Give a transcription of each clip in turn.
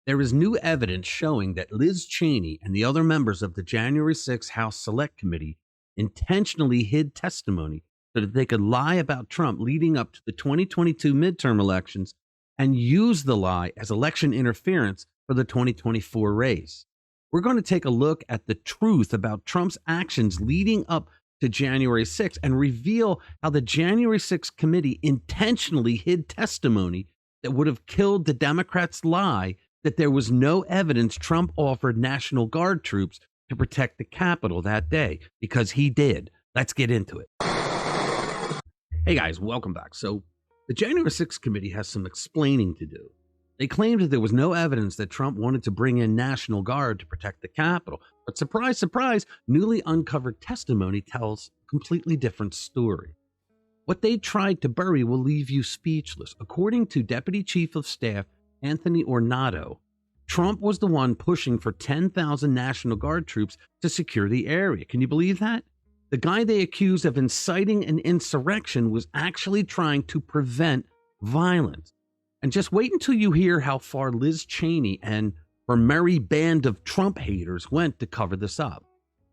There is new evidence showing that Liz Cheney and the other members of the January 6th House Select Committee intentionally hid testimony so that they could lie about Trump leading up to the 2022 midterm elections and use the lie as election interference for the 2024 race. We're going to take a look at the truth about Trump's actions leading up to January 6th and reveal how the January 6th committee intentionally hid testimony that would have killed the Democrats' lie that there was no evidence Trump offered National Guard troops to protect the Capitol that day, because he did. Let's get into it. Hey guys, welcome back. So the January 6th committee has some explaining to do. They claimed that there was no evidence that Trump wanted to bring in National Guard to protect the Capitol. But surprise, surprise, newly uncovered testimony tells a completely different story. What they tried to bury will leave you speechless. According to Deputy Chief of Staff Anthony Ornato, Trump was the one pushing for 10,000 National Guard troops to secure the area. Can you believe that? The guy they accused of inciting an insurrection was actually trying to prevent violence. And just wait until you hear how far Liz Cheney and her merry band of Trump haters went to cover this up.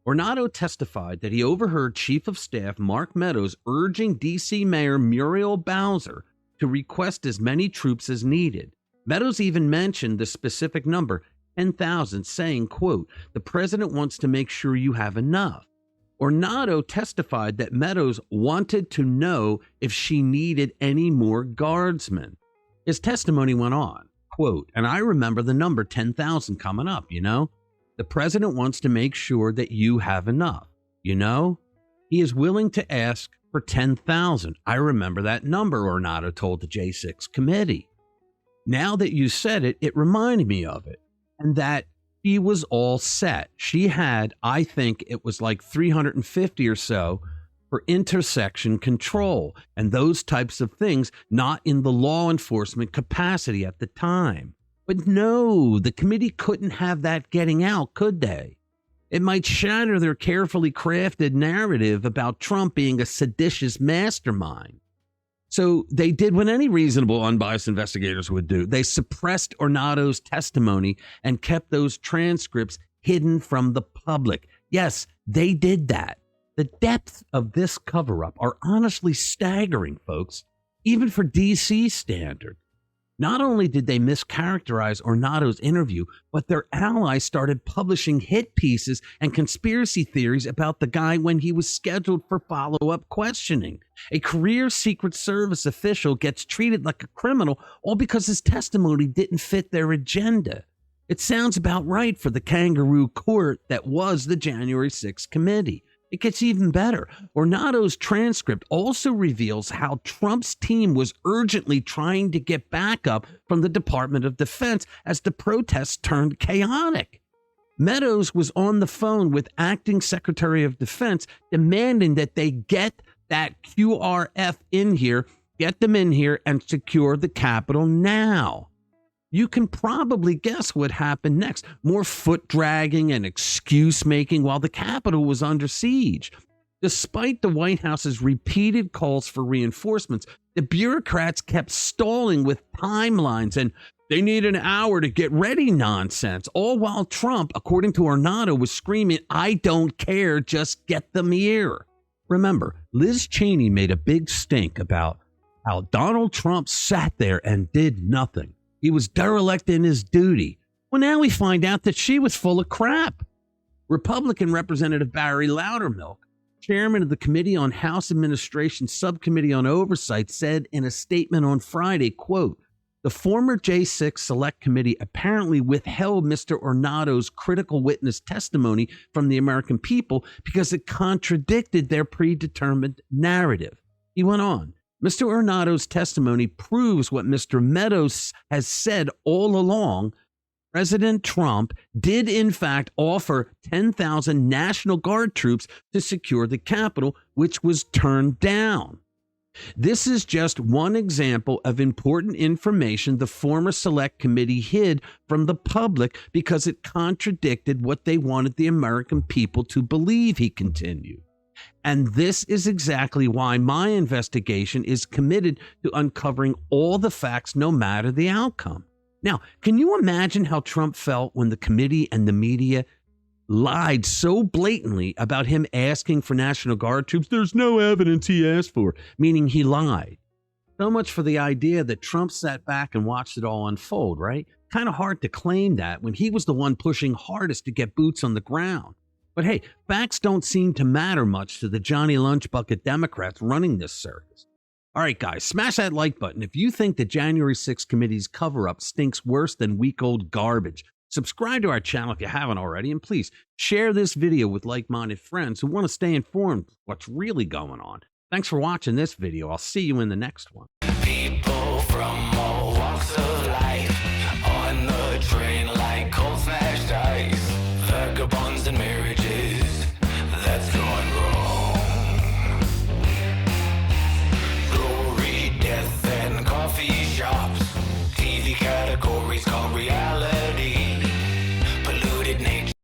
Ornato testified that he overheard Chief of Staff Mark Meadows urging D.C. Mayor Muriel Bowser to request as many troops as needed. Meadows even mentioned the specific number, 10,000, saying, quote, "The president wants to make sure you have enough." Ornato testified that Meadows wanted to know if she needed any more guardsmen. His testimony went on, quote, "And I remember the number 10,000 coming up, you know? The president wants to make sure that you have enough, you know? He is willing to ask for 10,000. I remember that number," Ornato told the J6 committee. Now that you said it, it reminded me of it, and that she was all set. She had, I think it was like 350 or so for intersection control and those types of things, not in the law enforcement capacity at the time. But no, the committee couldn't have that getting out, could they? It might shatter their carefully crafted narrative about Trump being a seditious mastermind. So they did what any reasonable, unbiased investigators would do. They suppressed Ornato's testimony and kept those transcripts hidden from the public. Yes, they did that. The depth of this cover-up are honestly staggering, folks, even for D.C. standard. Not only did they mischaracterize Ornato's interview, but their allies started publishing hit pieces and conspiracy theories about the guy when he was scheduled for follow-up questioning. A career Secret Service official gets treated like a criminal all because his testimony didn't fit their agenda. It sounds about right for the kangaroo court that was the January 6th committee. It gets even better. Ornato's transcript also reveals how Trump's team was urgently trying to get backup from the Department of Defense as the protests turned chaotic. Meadows was on the phone with Acting Secretary of Defense demanding that they get that QRF in here, get them in here and secure the Capitol now. You can probably guess what happened next. More foot dragging and excuse making while the Capitol was under siege. Despite the White House's repeated calls for reinforcements, the bureaucrats kept stalling with timelines and they need an hour to get ready nonsense, all while Trump, according to Ornato, was screaming, "I don't care, just get them here." Remember, Liz Cheney made a big stink about how Donald Trump sat there and did nothing. He was derelict in his duty. Well, now we find out that she was full of crap. Republican Representative Barry Loudermilk, chairman of the Committee on House Administration Subcommittee on Oversight, said in a statement on Friday, quote, "The former J6 Select Committee apparently withheld Mr. Ornato's critical witness testimony from the American people because it contradicted their predetermined narrative." He went on, "Mr. Ornato's testimony proves what Mr. Meadows has said all along. President Trump did in fact offer 10,000 National Guard troops to secure the Capitol, which was turned down. This is just one example of important information the former Select Committee hid from the public because it contradicted what they wanted the American people to believe," he continued. "And this is exactly why my investigation is committed to uncovering all the facts no matter the outcome. Now, can you imagine how Trump felt when the committee and the media lied so blatantly about him asking for National Guard troops? There's no evidence he asked for, meaning he lied. So much for the idea that Trump sat back and watched it all unfold, right? Kind of hard to claim that when he was the one pushing hardest to get boots on the ground. But hey, facts don't seem to matter much to the Johnny Lunchbucket Democrats running this circus. All right, guys, smash that like button if you think the January 6th committee's cover-up stinks worse than week-old garbage. Subscribe to our channel if you haven't already, and please share this video with like-minded friends who want to stay informed of what's really going on. Thanks for watching this video. I'll see you in the next one. People from